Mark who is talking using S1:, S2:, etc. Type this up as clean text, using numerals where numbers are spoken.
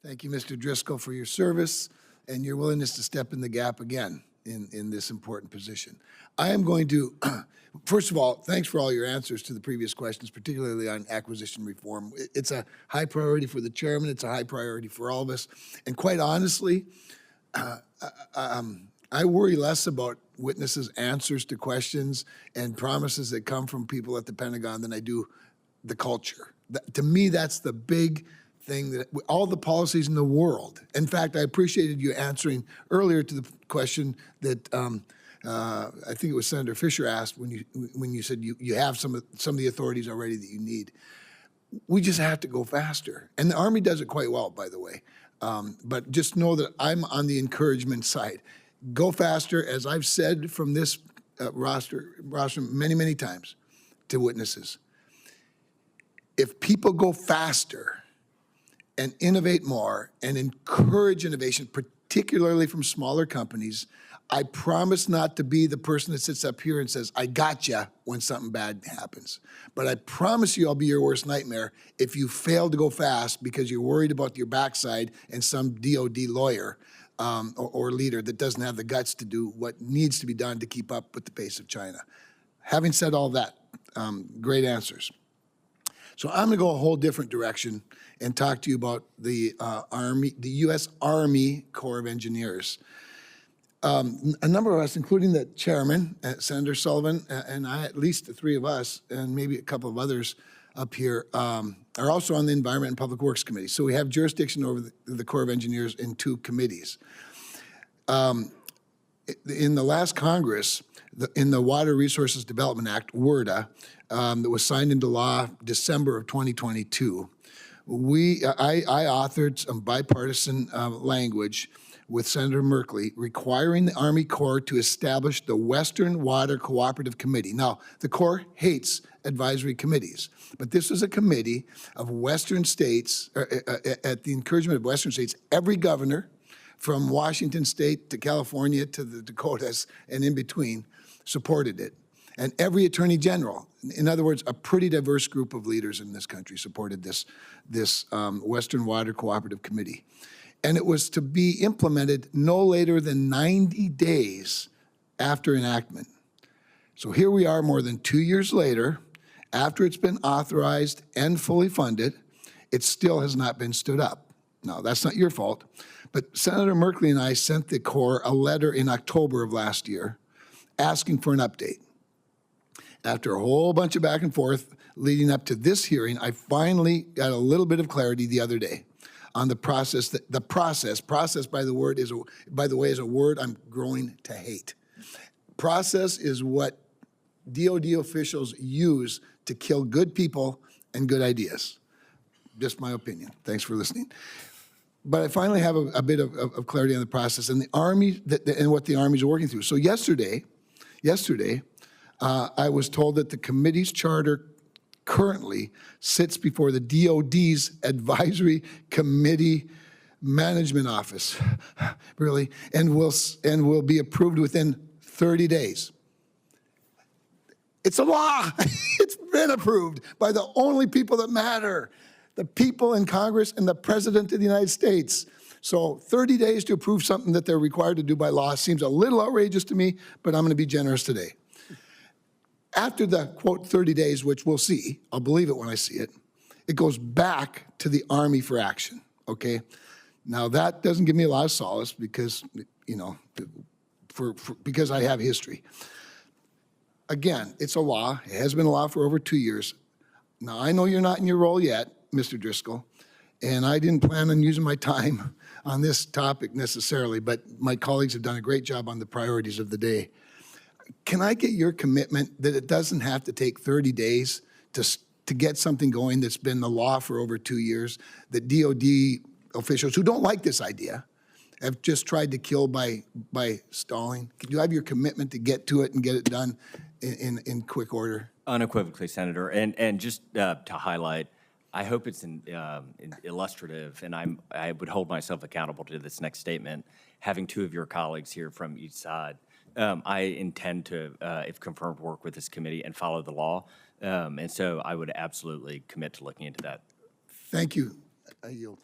S1: Thank you, Mr. Driscoll, for your service and your willingness to step in the gap again in this important position. I am going to, first of all, thanks for all your answers to the previous questions, particularly on acquisition reform. It's a high priority for the chairman. It's a high priority for all of us. And quite honestly, I worry less about witnesses' answers to questions and promises that come from people at the Pentagon than I do the culture. To me, that's the big thing, that all the policies in the world. In fact, I appreciated you answering earlier to the question that I think it was Senator Fisher asked when you said you have some of the authorities already that you need. We just have to go faster, and the Army does it quite well, by the way. But just know that I'm on the encouragement side. Go faster, as I've said from this roster many times to witnesses. If people go faster and innovate more and encourage innovation, particularly from smaller companies, I promise not to be the person that sits up here and says, I gotcha when something bad happens. But I promise you I'll be your worst nightmare if you fail to go fast because you're worried about your backside and some DOD lawyer or leader that doesn't have the guts to do what needs to be done to keep up with the pace of China. Having said all that, great answers. So I'm gonna go a whole different direction and talk to you about the Army, the U.S. Army Corps of Engineers. A number of us, including the chairman, Senator Sullivan, and I, at least the three of us, and maybe a couple of others up here, are also on the Environment and Public Works Committee. So we have jurisdiction over the Corps of Engineers in 2 committees. In the last Congress, in the Water Resources Development Act, WRDA, that was signed into law December of 2022, I authored some bipartisan language with Senator Merkley requiring the Army Corps to establish the Western Water Cooperative Committee. Now, the Corps hates advisory committees, but this was a committee of Western states, at the encouragement of Western states. Every governor from Washington State to California to the Dakotas and in between supported it. And every attorney general, in other words, a pretty diverse group of leaders in this country supported this Western Water Cooperative Committee. And it was to be implemented no later than 90 days after enactment. So here we are more than 2 years later, after it's been authorized and fully funded, it still has not been stood up. Now, that's not your fault, but Senator Merkley and I sent the Corps a letter in October of last year asking for an update. After a whole bunch of back and forth leading up to this hearing, I finally got a little bit of clarity the other day on the process. Process, by the way, is a word I'm growing to hate. Process is what DOD officials use to kill good people and good ideas. Just my opinion. Thanks for listening. But I finally have a bit of clarity on the process and the Army and what the Army's working through. So yesterday, I was told that the committee's charter currently sits before the DOD's Advisory Committee Management Office, really, and will be approved within 30 days. It's a law. It's been approved by the only people that matter, the people in Congress and the President of the United States. So 30 days to approve something that they're required to do by law seems a little outrageous to me, but I'm going to be generous today. After the, quote, 30 days, which we'll see, I'll believe it when I see it, it goes back to the Army for action, okay? Now, that doesn't give me a lot of solace because, you know, because I have history. Again, it's a law. It has been a law for over 2 years. Now, I know you're not in your role yet, Mr. Driscoll, and I didn't plan on using my time on this topic necessarily, but my colleagues have done a great job on the priorities of the day. Can I get your commitment that it doesn't have to take 30 days to get something going that's been the law for over 2 years, that DOD officials who don't like this idea have just tried to kill by stalling? Can you have your commitment to get to it and get it done in quick order?
S2: Unequivocally, Senator. And just to highlight, I hope it's illustrative, and I would hold myself accountable to this next statement. Having 2 of your colleagues here from each side, I intend to, if confirmed, work with this committee and follow the law. And so I would absolutely commit to looking into that.
S1: Thank you. I yield.